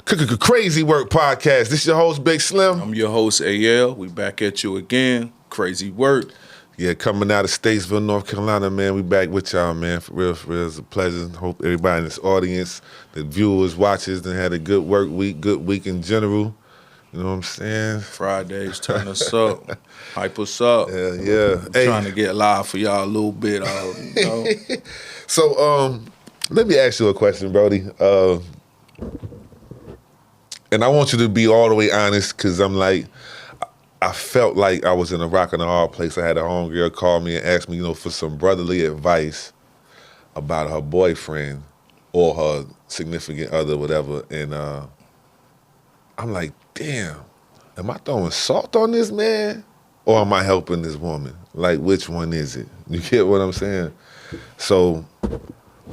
Krazy Work Podcast. This your host, Big Slim. I'm your host, AL. We back at you again. Krazy Work. Yeah, coming out of Statesville, North Carolina, man. We back with y'all, man. For real, it's a pleasure. Hope everybody in this audience, the viewers, watchers, done had a good work week, good week in general. You know what I'm saying? Fridays, turn us up. Hype us up. Yeah. Trying to get live for y'all a little bit. You know? So, let me ask you a question, Brody. And I want you to be all the way honest, because I'm like, I felt like I was in a rock and a hard place. I had a homegirl call me and ask me, for some brotherly advice about her boyfriend or her significant other, whatever. And I'm like, damn, am I throwing salt on this man or am I helping this woman? Like, which one is it? You get what I'm saying? So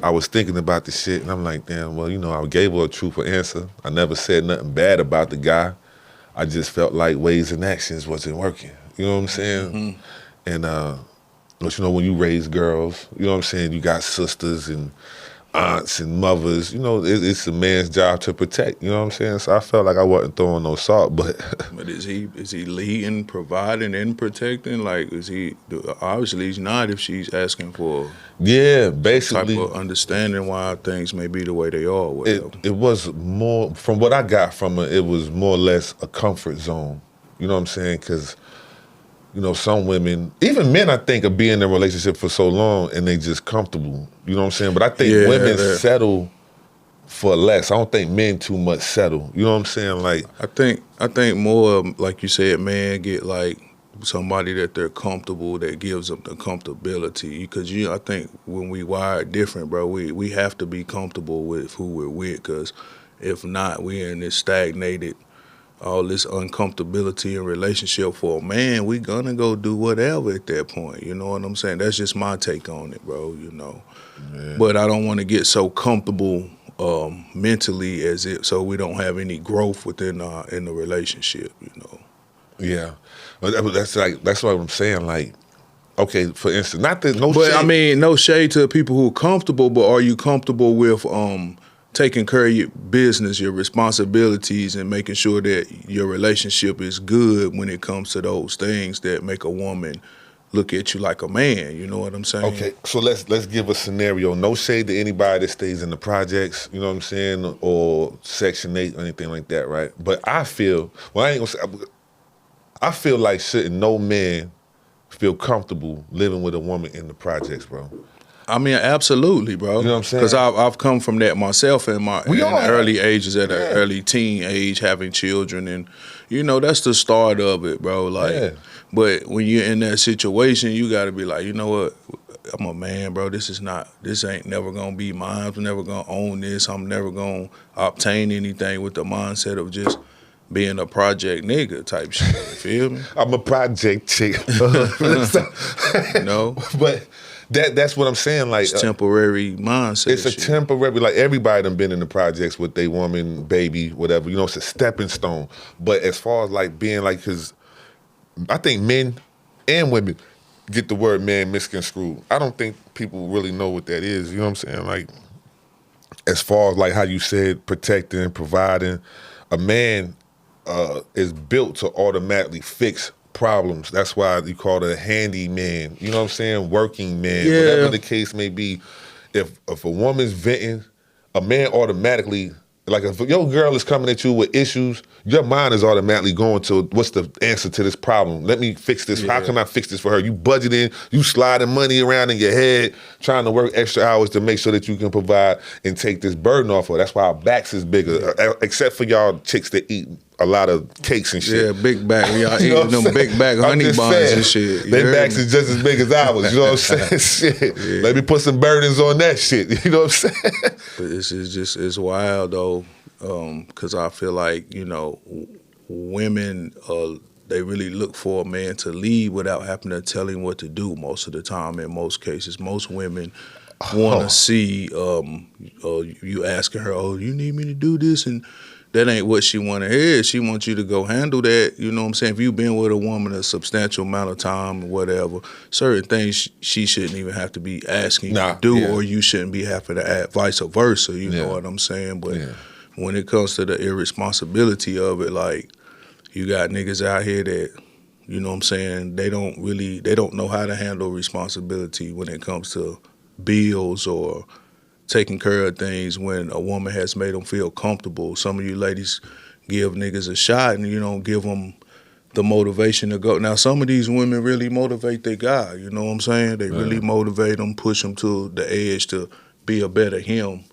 I was thinking about the shit, and I'm like, damn, well, I gave her a truthful answer. I never said nothing bad about the guy. I just felt like ways and actions wasn't working. You know what I'm saying? Mm-hmm. And, but when you raise girls, you know what I'm saying, you got sisters and aunts and mothers, it's a man's job to protect, you know what I'm saying? So I felt like I wasn't throwing no salt, but... But is he leading, providing, and protecting? Like, obviously he's not if she's asking for... Yeah, basically... type of understanding why things may be the way they are or whatever. It was more, from what I got from it, it was more or less a comfort zone, you know what I'm saying? Because... some women, even men, I think, are being in a relationship for so long and they just comfortable. You know what I'm saying? But I think women settle for less. I don't think men too much settle. You know what I'm saying? Like, I think more, like you said, man, get like somebody that they're comfortable, that gives them the comfortability. Because I think when we wired different, bro, we have to be comfortable with who we're with. Because if not, we're in this stagnated, all this uncomfortability in relationship for a man, we gonna go do whatever at that point. You know what I'm saying? That's just my take on it, bro, Yeah. But I don't want to get so comfortable mentally so we don't have any growth within in the relationship, Yeah. That's what I'm saying. Like, okay, for instance, not that no but shade. I mean, no shade to people who are comfortable, but are you comfortable with taking care of your business, your responsibilities, and making sure that your relationship is good when it comes to those things that make a woman look at you like a man? You know what I'm saying? Okay, so let's give a scenario. No shade to anybody that stays in the projects, you know what I'm saying, or Section 8 or anything like that, right? But I feel, I feel like shouldn't no man feel comfortable living with a woman in the projects, bro. I mean, absolutely, bro. You know what I'm saying? Because I've come from that myself in early ages, at an early teen age, having children, and that's the start of it, bro. Like, but when you're in that situation, you got to be like, you know what? I'm a man, bro. This ain't never gonna be mine. I'm never gonna own this. I'm never gonna obtain anything with the mindset of just being a project nigga type shit. You feel me? I'm a project chick. But. That's what I'm saying. Like, it's temporary mindset. It's a temporary. Like, everybody done been in the projects with their woman, baby, whatever. It's a stepping stone. But as far as like being like, because I think men and women get the word man misconstrued. I don't think people really know what that is. You know what I'm saying? Like, as far as like how you said, protecting, providing, a man is built to automatically fix problems. That's why you call it a handyman. You know what I'm saying? Working man. Yeah. Whatever the case may be. If a woman's venting, a man automatically, like if your girl is coming at you with issues, your mind is automatically going to, what's the answer to this problem? Let me fix this. Yeah. How can I fix this for her? You budgeting, you sliding money around in your head, trying to work extra hours to make sure that you can provide and take this burden off her. That's why our backs is bigger. Yeah. Except for y'all chicks that eat a lot of cakes and shit. Yeah, big back. Y'all eating them big back honey buns and shit. Their backs is just as big as ours. You know what I'm saying? Shit. Yeah. Let me put some burdens on that shit. You know what I'm saying? But this is just, it's wild though, because I feel like, women, they really look for a man to lead without having to tell him what to do most of the time. In most cases, most women want to see you asking her, oh, you need me to do this? And that ain't what she want to hear. She wants you to go handle that. You know what I'm saying? If you've been with a woman a substantial amount of time or whatever, certain things she shouldn't even have to be asking you to do, or you shouldn't be having to add vice versa. You know what I'm saying? But when it comes to the irresponsibility of it, like, you got niggas out here that, you know what I'm saying, they don't know how to handle responsibility when it comes to bills or taking care of things when a woman has made them feel comfortable. Some of you ladies give niggas a shot and you don't give them the motivation to go. Now, some of these women really motivate their guy, you know what I'm saying? They really motivate them, push them to the edge to be a better him.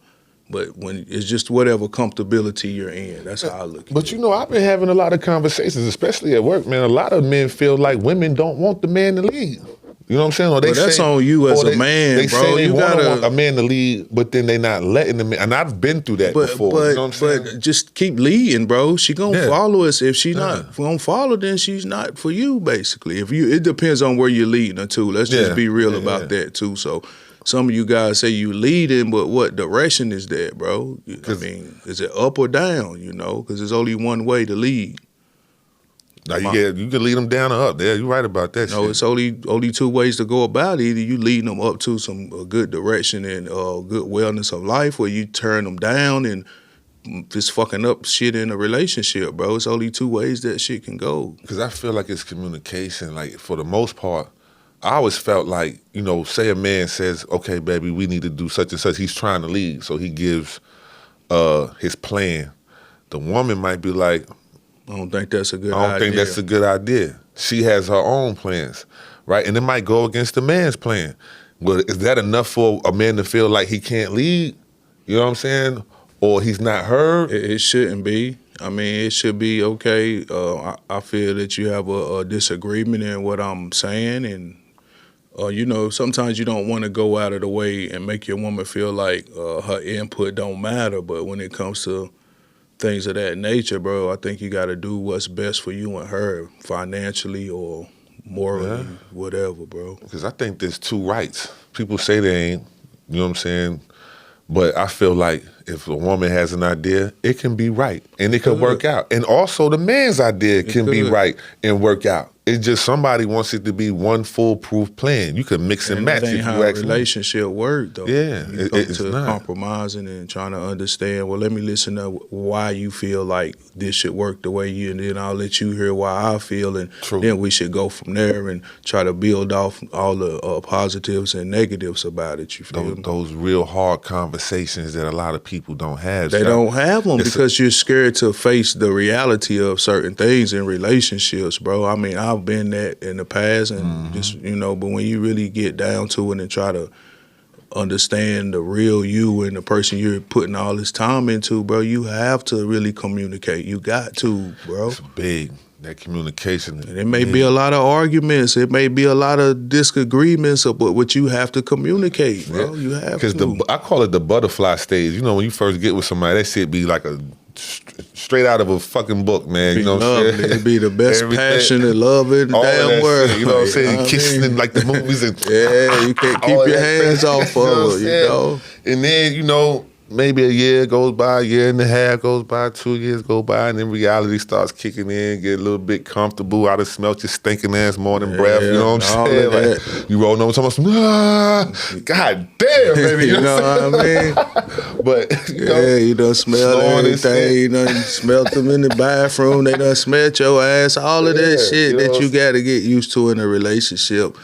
But when it's just whatever comfortability you're in, that's how I look at it. But you know, I've been having a lot of conversations, especially at work, man. A lot of men feel like women don't want the man to lead. You know what I'm saying? Or that's on you as a man, they bro. Say they you want a man to lead, but then they not letting the man. And I've been through that before. You know what I'm saying? But just keep leading, bro. She gonna follow us. If she not gonna follow, then she's not for you, basically. It depends on where you're leading her to. Let's just be real about that too. So some of you guys say you leading, but what direction is that, bro? I mean, is it up or down? You know, because there's only one way to lead. Now you can lead them down or up. There, you're right about that. No, it's only two ways to go about it. Either you leading them up to some good direction and good wellness of life, or you turn them down and just fucking up shit in a relationship, bro. It's only two ways that shit can go. Because I feel like it's communication. Like, for the most part, I always felt like, you know, say a man says, okay, baby, we need to do such and such. He's trying to lead, so he gives his plan. The woman might be like, I don't think that's a good idea. I don't think that's a good idea. She has her own plans, right? And it might go against the man's plan. Well, is that enough for a man to feel like he can't lead? You know what I'm saying? Or he's not heard? It shouldn't be. I mean, it should be okay. I feel that you have a disagreement in what I'm saying, and you know, sometimes you don't want to go out of the way and make your woman feel like her input don't matter. But when it comes to things of that nature, bro, I think you got to do what's best for you and her, financially or morally, whatever, bro. Because I think there's two rights. People say they ain't, you know what I'm saying? But I feel like if a woman has an idea, it can be right and it can work out. And also the man's idea can be right and work out. It's just somebody wants it to be one foolproof plan. You can mix and match. That ain't if how you a relationship work, though. Yeah, you come it's to not. Compromising and trying to understand. Well, let me listen to why you feel like this should work the way you, and then I'll let you hear why I feel, and then we should go from there and try to build off all the positives and negatives about it. You feel me? Those real hard conversations that a lot of people don't have. They don't have them because you're scared to face the reality of certain things in relationships, bro. I mean, I've been that in the past, and just, you know, but when you really get down to it and try to understand the real you and the person you're putting all this time into, bro, you have to really communicate. You got to, bro. It's big. That communication. And it may be a lot of arguments. It may be a lot of disagreements, but what you have to communicate, bro. You have to. Because I call it the butterfly stage. You know, when you first get with somebody, that shit be like a straight out of a fucking book, man. You know what I'm saying? It'd be the best passion and love in the damn world. Shit, you know what I'm saying? Kissing in like the movies and you can't keep your hands off of it, you know. And then, you know, maybe a year goes by, a year and a half goes by, 2 years go by, and then reality starts kicking in, get a little bit comfortable. I done smelt your stinking ass morning breath, you know what I'm saying? Like, you rolling over someone, God damn, baby. You know what I mean? But, you know, you done smelled everything. You done smelled them in the bathroom. They done smelled your ass. All of that shit that you got to get used to in a relationship.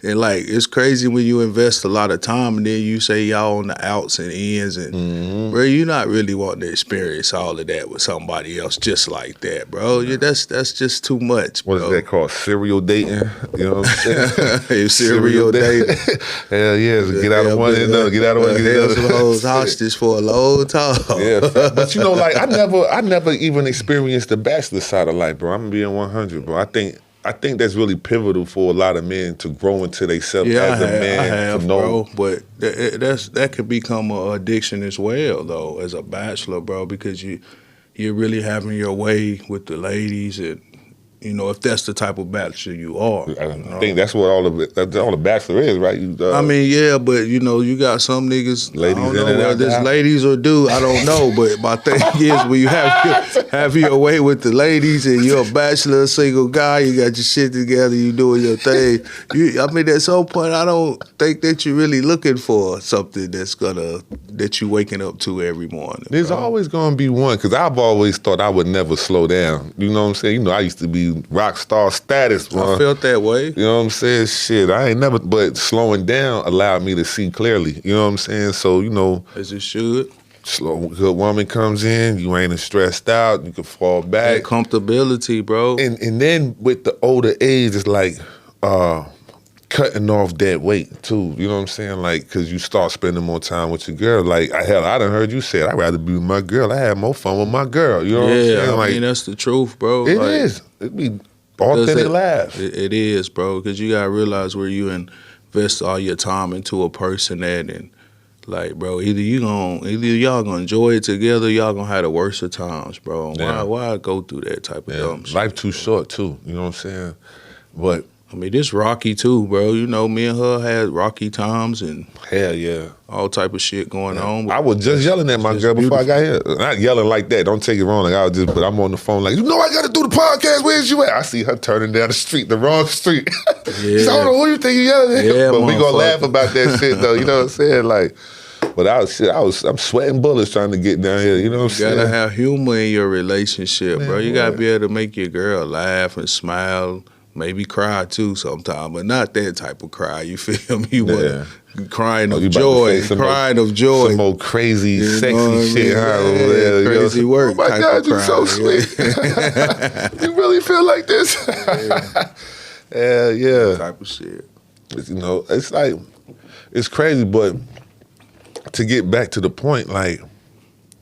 And like, it's crazy when you invest a lot of time and then you say y'all on the outs and ends, and bro, you're not really wanting to experience all of that with somebody else just like that, bro. That's just too much, bro. What is that called? Serial dating? You know what I'm saying? Serial dating. Hell yeah, get out of one and another, get out of one and another. Some hoes hostage for a long time. Yeah, but you know, like, I never even experienced the bachelor side of life, bro. I'm being 100, bro. I think that's really pivotal for a lot of men to grow into themselves as a man. I have, to know. bro. But that could become an addiction as well, though, as a bachelor, bro, because you're really having your way with the ladies, and you know, if that's the type of bachelor you are. I think that's what all the bachelor is, right? I mean, yeah, but you know, you got some niggas. Ladies I don't in know and whether out the it's house. ladies or dude. I don't know. But my thing is, when you have your way with the ladies, and you're a bachelor, a single guy, you got your shit together, you doing your thing. I mean, at some point, I don't think that you're really looking for something that you waking up to every morning. There's always gonna be one, because I've always thought I would never slow down. You know what I'm saying? You know, I used to be rock star status. I felt that way. You know what I'm saying? Shit, I ain't never, but slowing down allowed me to see clearly. You know what I'm saying? So, you know. As it should. Good woman comes in, you ain't as stressed out, you can fall back. That comfortability, bro. And then with the older age, it's like cutting off that weight too. You know what I'm saying? Like, because you start spending more time with your girl. Like, hell, I done heard you say I'd rather be with my girl. I had more fun with my girl. You know what I'm saying? I mean, that's the truth, bro. It is. It be authentic laughs. It is, bro, because you got to realize where you invest all your time into a person at, and like, bro, either y'all gonna enjoy it together, y'all gonna have the worst of times, bro. Why go through that type of dumb shit? Life too short too, you know what I'm saying? But I mean, this rocky too, bro. You know, me and her had rocky times and hell yeah, all type of shit going on. I was just yelling at my girl before I got here. Not yelling like that. Don't take it wrong. Like, but I'm on the phone like, you know, I got to do the podcast. Where's you at? I see her turning down the street, the wrong street. Yeah. So, hold on, who you think you yelling at? Yeah, but we gonna laugh about that shit though. You know what I'm saying? Like, but I'm sweating bullets trying to get down here. You know what I'm saying? You gotta have humor in your relationship, bro. You gotta be able to make your girl laugh and smile. Maybe cry too sometime, but not that type of cry. You feel me? Crying of joy, crying of joy. Some old crazy, sexy Shit, shit. Krazy Work. Oh my God, you're so sweet. You really feel like this? Yeah. Type of shit. You know, it's like, it's crazy, but to get back to the point, like,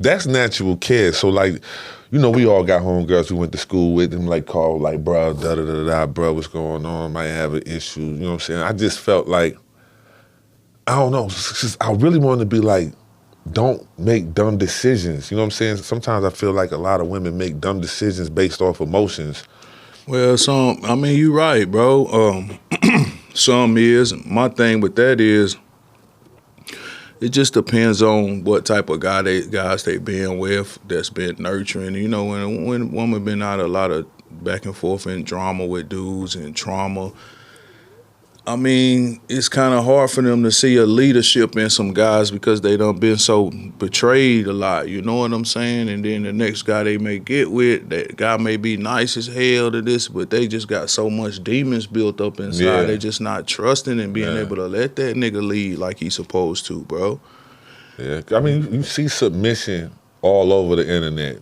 that's natural care. So, like, you know, we all got homegirls we went to school with and like called like, bro, bro, what's going on? Might have an issue. You know what I'm saying? I just felt like, I don't know, I really wanted to be like, don't make dumb decisions. You know what I'm saying? Sometimes I feel like a lot of women make dumb decisions based off emotions. Well, I mean, you're right, bro. Some is. My thing with that is, it just depends on what type of guys they been with that's been nurturing. You know, when a woman been out a lot of back and forth and drama with dudes and trauma, I mean, it's kind of hard for them to see a leadership in some guys because they done been so betrayed a lot, you know what I'm saying? And then the next guy they may get with, that guy may be nice as hell to this, but they just got so much demons built up inside. Yeah. They just not trusting and being able to let that nigga lead like he's supposed to, bro. Yeah, I mean, you see submission all over the internet.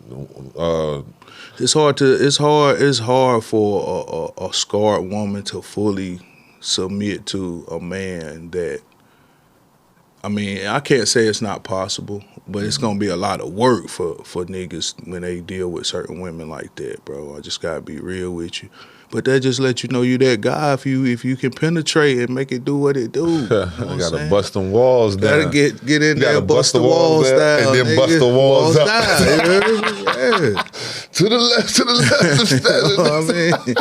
It's hard for a scarred woman to fully submit to a man that, I mean, I can't say it's not possible, but it's gonna be a lot of work for niggas when they deal with certain women like that, bro. I just gotta be real with you. But that just let you know you that guy if you can penetrate and make it do what it do. You know I gotta bust them walls down. Gotta get in there, bust the walls down, and then bust the walls up. Yeah. To the left. You know what I mean?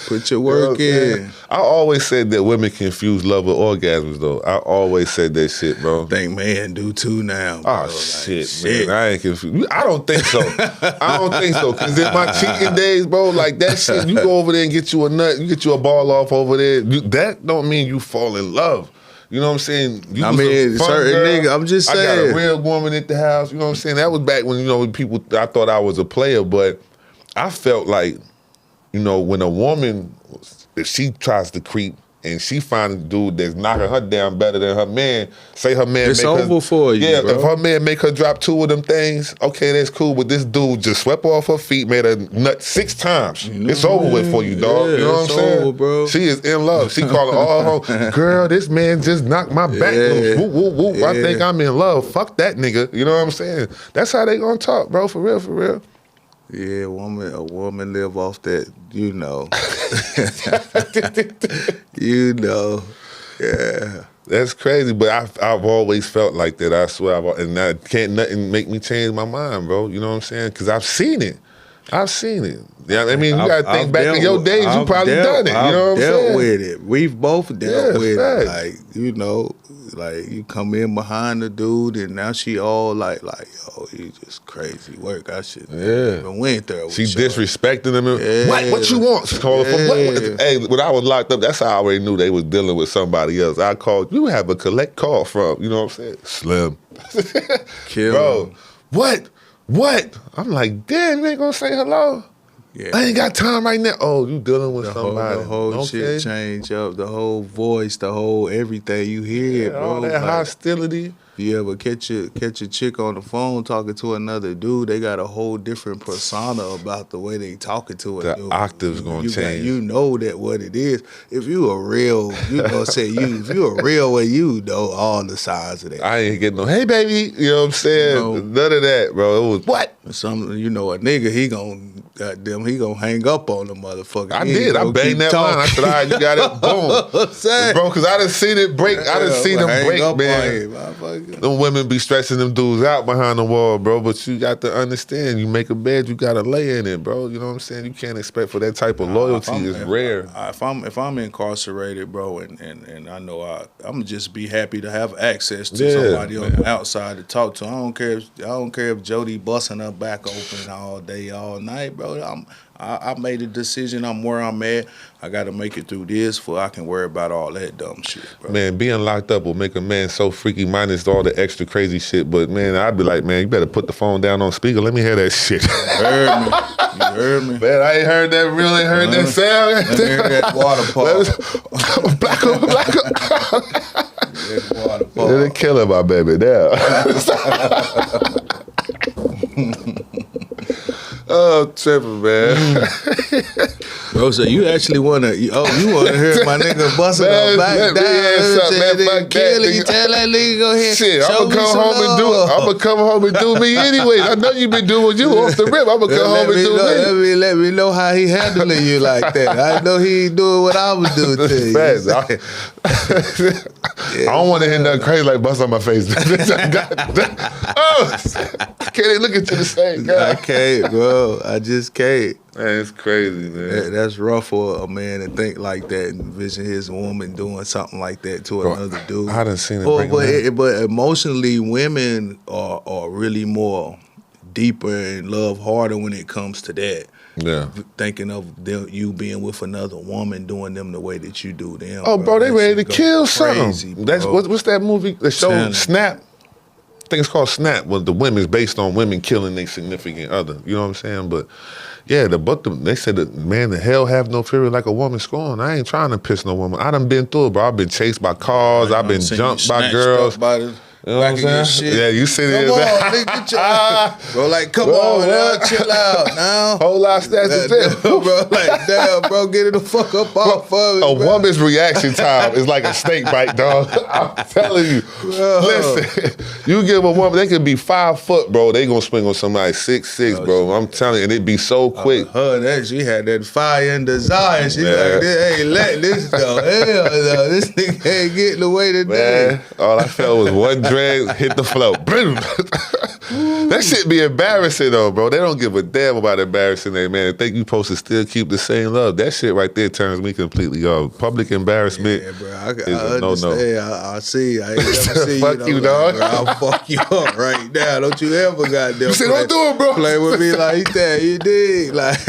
Put your work in. I always said that women confuse love with orgasms, though. I always said that shit, bro. I think men do too now, bro. Oh, shit, man. I ain't confused. I don't think so. Because in my cheating days, bro, like that shit, you go over there and get you a nut, you get you a ball off over there, that don't mean you fall in love. You know what I'm saying? I mean, certain nigga, I'm just saying. I got a real woman at the house, you know what I'm saying? That was back when, you know, people, I thought I was a player, but I felt like, you know, when a woman, if she tries to creep and she finds a dude that's knocking her down better than her man, say her man it's over for you, yeah, bro. If her man make her drop 2 of them things, okay, that's cool, but this dude just swept off her feet, made her nut 6 times. You know, it's over with for you, dog. Yeah, you know what I'm saying? Over, bro. She is in love. She calling all her, girl, this man just knocked my back loose. Whoop, whoop, whoop. I think I'm in love. Fuck that nigga. You know what I'm saying? That's how they gonna talk, bro, for real, for real. Yeah, a woman live off that, you know. You know, yeah. That's crazy, but I've always felt like that. I swear, and that can't nothing make me change my mind, bro. You know what I'm saying? Because I've seen it. I've seen it. Yeah, I mean, you got to think back in your days. You probably done it. You know what I'm saying? I've dealt with it. We've both dealt with facts. it. Like, you know, like you come in behind the dude, and now she all like, yo, you just crazy work. I should even went there. With she disrespecting him. What you want? Hey, when I was locked up, that's how I already knew they was dealing with somebody else. I called. You have a collect call from. You know what I'm saying? Slim. Kill bro. him. What? I'm like, damn, you ain't gonna say hello? Yeah. I ain't got time right now. Oh, you dealing with somebody. The whole shit change up. The whole voice, the whole everything you hear, bro. All that hostility. You ever catch a chick on the phone talking to another dude, they got a whole different persona about the way they talking to a dude. The octave's gonna change. You know that what it is. If you a real, you gonna say if you a real way, you know all the signs of that. I ain't getting no, hey baby, you know what I'm saying? None of that, bro. It was what? Some, you know, a nigga, he gonna hang up on the motherfucker. I did. I banged that line. I said, all right, you got it. Boom. Bro, because I done seen it break. I done seen them break, man. Them women be stretching them dudes out behind the wall, bro. But you got to understand, you make a bed, you got to lay in it, bro. You know what I'm saying? You can't expect for that type of loyalty. It's rare. If I'm incarcerated, bro, and I know I'm just be happy to have access to somebody on the outside to talk to. I don't care if Jody busting her back open all day, all night, bro. I made a decision. I'm where I'm at. I got to make it through this before I can worry about all that dumb shit, bro. Man, being locked up will make a man so freaky, minus all the extra crazy shit. But, man, I'd be like, man, you better put the phone down on speaker. Let me hear that shit. You heard me. Man, I ain't heard that really. Heard that sound. Let me hear that water pump. Black up. They're killing my baby now. Oh, tripping, man. Bro, so you actually want to hear my nigga busting her back down. Tell that nigga go ahead. Shit, I'm gonna come home and do me anyway. I know you been doing you off the rip. I'm gonna come home and do me. Let me know how he handling you like that. I know he ain't doing what I was doing to you. I don't want to hear nothing crazy like bust on my face. Can't even look at you the same guy. I can't, bro. I just can't. Man, it's crazy, man. That's rough for a man to think like that and envision his woman doing something like that to another dude. I done seen it. But emotionally, women are really more deeper and love harder when it comes to that. Yeah. Thinking of you being with another woman, doing them the way that you do them. Oh, bro, they ready to kill crazy, something. That's what's that movie? The show Snap. I think it's called Snap. Well, the women's based on women killing their significant other. You know what I'm saying? But yeah, they said that man, the hell have no fury like a woman scorned. I ain't trying to piss no woman. I done been through it, bro. I've been chased by cars. I've been jumped by girls. You know what I'm saying? Shit. Yeah, you see it. Come on, nigga, bro, like, come on, now, chill out now. Whole lot of stats of this. Bro, like, damn, bro, get it the fuck up off of me. A woman's reaction time is like a snake bite, dog. I'm telling you. Bro. Listen, you give a woman, they could be 5 foot, bro. They gonna swing on somebody 6'6", bro. I'm telling you, and it be so quick. She had that fire and desire. She like, hey, let this go. Hell no, this nigga ain't getting away today. Man, all I felt was one drag hit the floor. That shit be embarrassing though, bro. They don't give a damn about embarrassing that man. They think you supposed to still keep the same love. That shit right there turns me completely off. Public embarrassment. Yeah, bro. I understand. I see. I ain't never see fuck you, dog. Bro, I'll fuck you up right now. Don't you ever goddamn you say, don't do it, bro. Play with me like that. You dig? Like,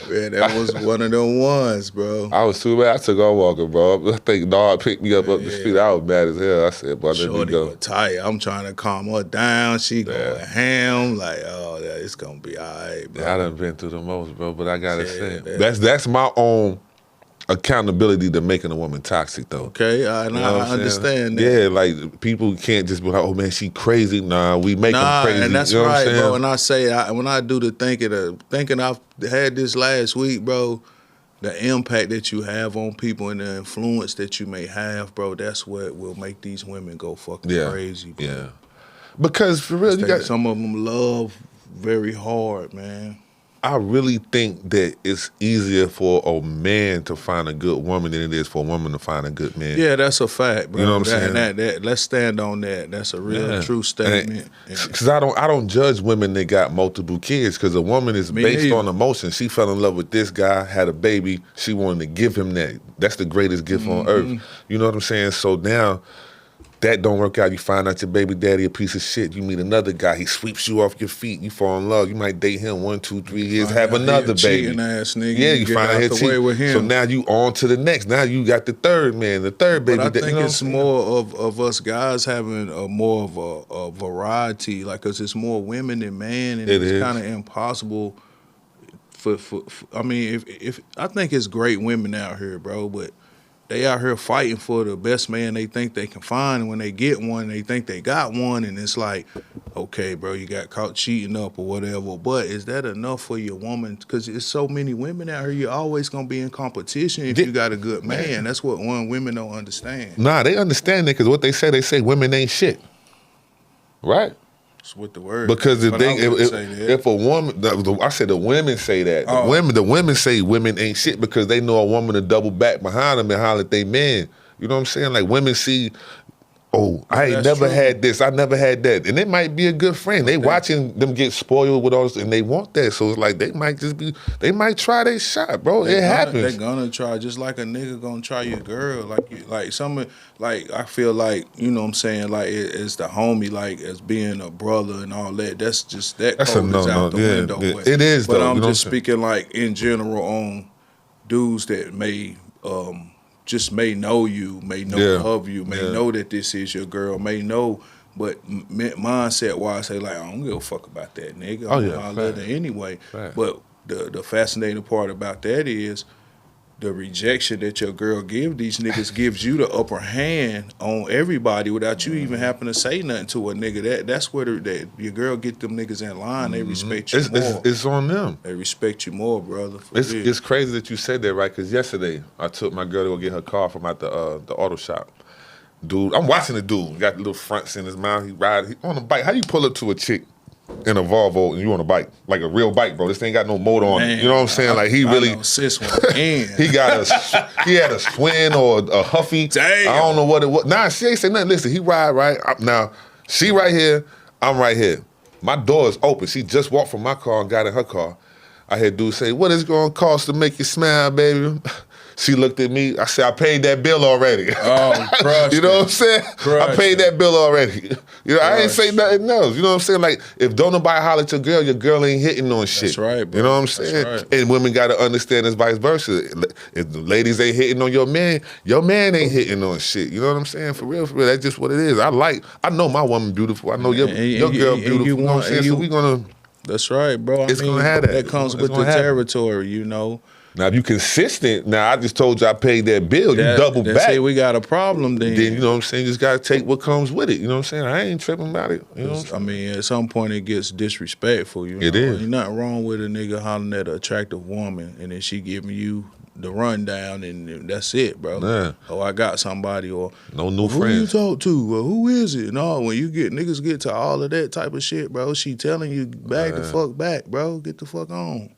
man, that was one of them ones, bro. I was too bad. I took off walking, bro. I think dog picked me up the street. I was mad as hell. I said, "But let me go." Tight. I'm trying to calm her down. She going ham. Like, oh, yeah, it's gonna be all right, bro. Yeah, I done been through the most, bro. But I gotta say, that's my own accountability to making a woman toxic, though. Okay, I understand that. Yeah, like people can't just be like, "Oh man, she crazy." Nah, we make them crazy. And that's you know right, what I'm bro. And I say, when I do the thinking I've had this last week, bro. The impact that you have on people and the influence that you may have, bro, that's what will make these women go fucking crazy, bro. Yeah. Because for real, you got some of them love very hard, man. I really think that it's easier for a man to find a good woman than it is for a woman to find a good man. Yeah, that's a fact, bro. You know what I'm saying? That, let's stand on that. That's a real true statement. Because I don't judge women that got multiple kids, because a woman is based on emotion. She fell in love with this guy, had a baby. She wanted to give him that. That's the greatest gift on earth. You know what I'm saying? So now that don't work out. You find out your baby daddy a piece of shit. You meet another guy. He sweeps you off your feet. You fall in love. You might date him 1, 2, 3 years. Have another baby. Ass nigga. Yeah, you find out he's cheating with him. So now you on to the next. Now you got the third man, the third baby. But I think it's more of us guys having more of a variety, like, cause it's more women than men, and it's kind of impossible. I mean, if I think it's great women out here, bro, but they out here fighting for the best man they think they can find. And when they get one, they think they got one. And it's like, okay, bro, you got caught cheating up or whatever. But is that enough for your woman? Because there's so many women out here, you're always going to be in competition if you got a good man. That's what women don't understand. Nah, they understand it, because what they say women ain't shit. Right? That's what the word. Because the thing, if a woman, I said the women say that. The women say women ain't shit because they know a woman to double back behind them and holler at they man. You know what I'm saying? Like, women see, oh, I ain't never had this, I never had that. And it might be a good friend. They watching them get spoiled with all this, and they want that. So it's like they might try their shot, bro. It happens. They're gonna try, just like a nigga gonna try your girl. Like I feel like, you know what I'm saying, like it's the homie, like as being a brother and all that. That's just that code is out the window. Yeah. It is, but though. I'm just speaking like in general on dudes that may know you, may know of you, may know that this is your girl, may know, but mindset wise, say like, I don't give a fuck about that nigga. I'll let her anyway. But the fascinating part about that is the rejection that your girl these niggas gives you the upper hand on everybody without you even having to say nothing to a nigga. That's where your girl get them niggas in line. They respect you more. It's on them. They respect you more, brother. It's crazy that you said that, right? Because yesterday I took my girl to go get her car from out the auto shop. Dude, I'm watching the dude. He got the little fronts in his mouth. He on a bike. How you pull up to a chick in a Volvo and you on a bike, like a real bike, bro? This thing got no motor on it. You know what I'm saying? Like, he really, sis one he had a Swin or a Huffy. Damn. I don't know what it was. Nah, she ain't say nothing. Listen, he ride right now. She right here, I'm right here. My door is open. She just walked from my car and got in her car. I had dude say, "What is it gonna cost to make you smile, baby?" She looked at me. I said, "I paid that bill already." Oh, crushed. You know what I'm saying? I paid that bill already. You know, I ain't say nothing else. You know what I'm saying? Like, if don't nobody holler at your girl ain't hitting on shit. That's right, bro. You know what I'm saying? Right. And women got to understand it's vice versa. If the ladies ain't hitting on your man ain't hitting on shit. You know what I'm saying? For real, that's just what it is. I know my woman beautiful. I know your girl beautiful. You know what I'm saying? So we gonna. That's right, bro. It's gonna have that. That comes with the territory, you know. Now, if you consistent, now I just told you I paid that bill. You double back. Say we got a problem then. Then, you know what I'm saying, you just got to take what comes with it. You know what I'm saying? I ain't tripping about it. You know I mean, at some point it gets disrespectful. You know? It is. There's nothing wrong with a nigga hollering at an attractive woman and then she giving you the rundown and that's it, bro. Nah. Oh, I got somebody, or no new who friends. you talk to? Or who is it? No, when niggas get to all of that type of shit, bro, she telling you back the fuck back, bro. Get the fuck on.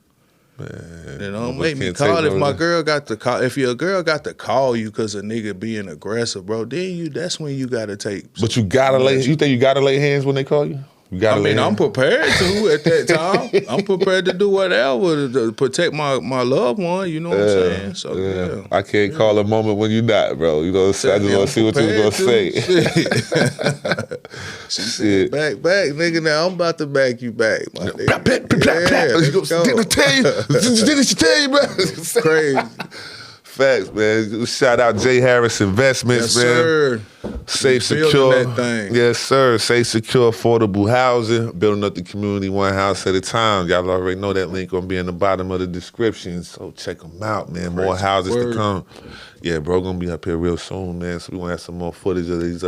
Man, you know, make me call if my girl got to call. If your girl got to call you because a nigga being aggressive, bro, then that's when you gotta take. But you gotta lay. You think you gotta lay hands when they call you? I'm prepared to at that time. I'm prepared to do whatever to protect my loved one. You know what I'm saying? So yeah. I can't call a moment when you're not, bro. You know what I'm saying? I just want to see what you was gonna say. She said, back, nigga. Now I'm about to back you back, my nigga. Didn't she tell you, bro? Crazy. Facts, man. Shout out Jharris Investments, yes, man. Sir. Safe, secure. That thing. Yes, sir. Safe, secure, affordable housing. Building up the community one house at a time. Y'all already know that link gonna be in the bottom of the description. So check them out, man. More houses to come. Yeah, bro, gonna be up here real soon, man. So we gonna have some more footage of these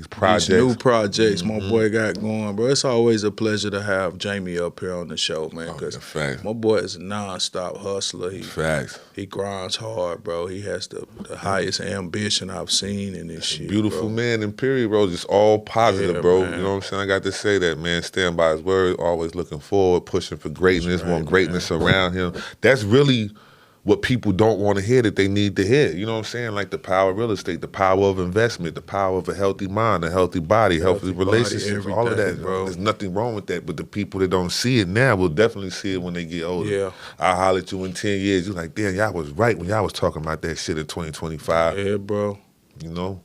projects. These new projects my boy got going, bro. It's always a pleasure to have Jamie up here on the show, man. Because my boy is a non-stop hustler. He grinds hard, bro. He has the highest ambition I've seen in this shit. Beautiful beautiful bro. man and period, bro. Just all positive, Yeah, bro. man. You know what I'm saying? I got to say that, man. Stand by his word, always looking forward, pushing for greatness, right, want greatness around him. That's really what people don't want to hear that they need to hear. You know what I'm saying? Like the power of real estate, the power of investment, the power of a healthy mind, a healthy body, healthy relationships, all of that. everything, bro. There's nothing wrong with that. But the people that don't see it now will definitely see it when they get older. Yeah. I'll holler at you in 10 years. You're like, damn, y'all was right when y'all was talking about that shit in 2025. Yeah, bro. You know?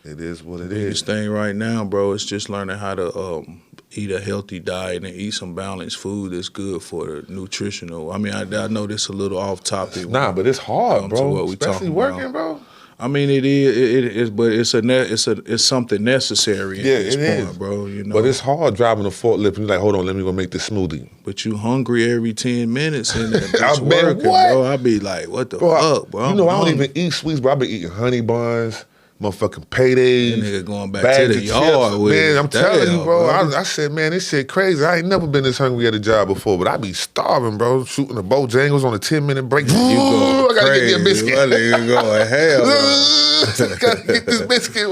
It is what it Biggest is. thing right now, bro, is just learning how to eat a healthy diet and eat some balanced food that's good for the nutritional. I mean, I know this a little off topic. Nah, but it's hard, come to bro. what we Especially talking working, about. bro. I mean, it is, but it's something necessary at this point, is. bro. You know, But it's hard driving a forklift and you're like, hold on, let me go make this smoothie. But you hungry every 10 minutes and that I bitch bet working, what? bro. I be like, what the Bro, fuck, bro? You know, I don't hungry. even eat sweets, bro. I been eating honey buns, motherfucking paydays. That nigga going back bags to the of yard chips. with Man, it. I'm telling you, Damn, bro. bro. I said, man, this shit crazy. I ain't never been this hungry at a job before, but I be starving, bro. Shooting the Bojangles on a 10-minute break. You go I gotta crazy. get me a biscuit. That nigga going hell. I gotta get this biscuit.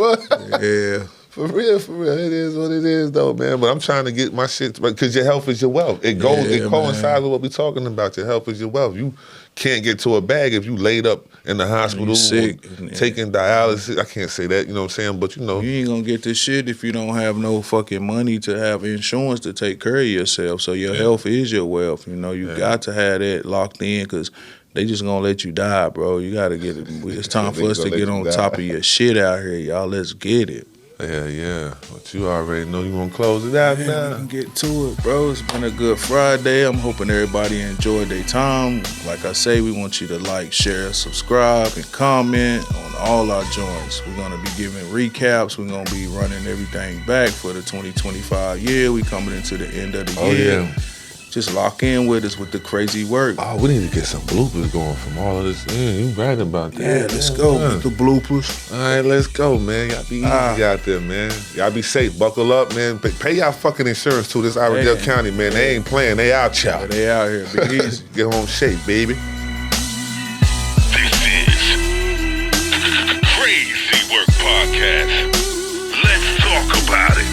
Yeah. For real. It is what it is, though, man. But I'm trying to get my shit, because your health is your wealth. It coincides man. with what we're talking about. Your health is your wealth. You can't get to a bag if you laid up in the hospital sick. taking dialysis. I can't say that, you know what I'm saying? But, you know. You ain't gonna get this shit if you don't have no fucking money to have insurance to take care of yourself. So your health is your wealth. You know, you got to have that locked in because they just gonna let you die, bro. You gotta get it. It's time for us to get on top of your shit out here, y'all. Let's get it. Yeah. But you already know you gonna close it out Man, now. we can get to it, bro. It's been a good Friday. I'm hoping everybody enjoyed their time. Like I say, we want you to like, share, subscribe, and comment on all our joints. We're gonna be giving recaps. We're gonna be running everything back for the 2025 year. We coming into the end of the year. Yeah. Just lock in with us with the Krazy Work. Oh, we need to get some bloopers going from all of this. Yeah, you right about that. Yeah, let's go with the bloopers. All right, let's go, man. Y'all be easy out there, man. Y'all be safe. Buckle up, man. Pay y'all fucking insurance too. This Iredell County, man. They ain't playing. They out, y'all. Yeah, they out here. Be easy. Get home safe, baby. This is Krazy Work Podcast. Let's talk about it.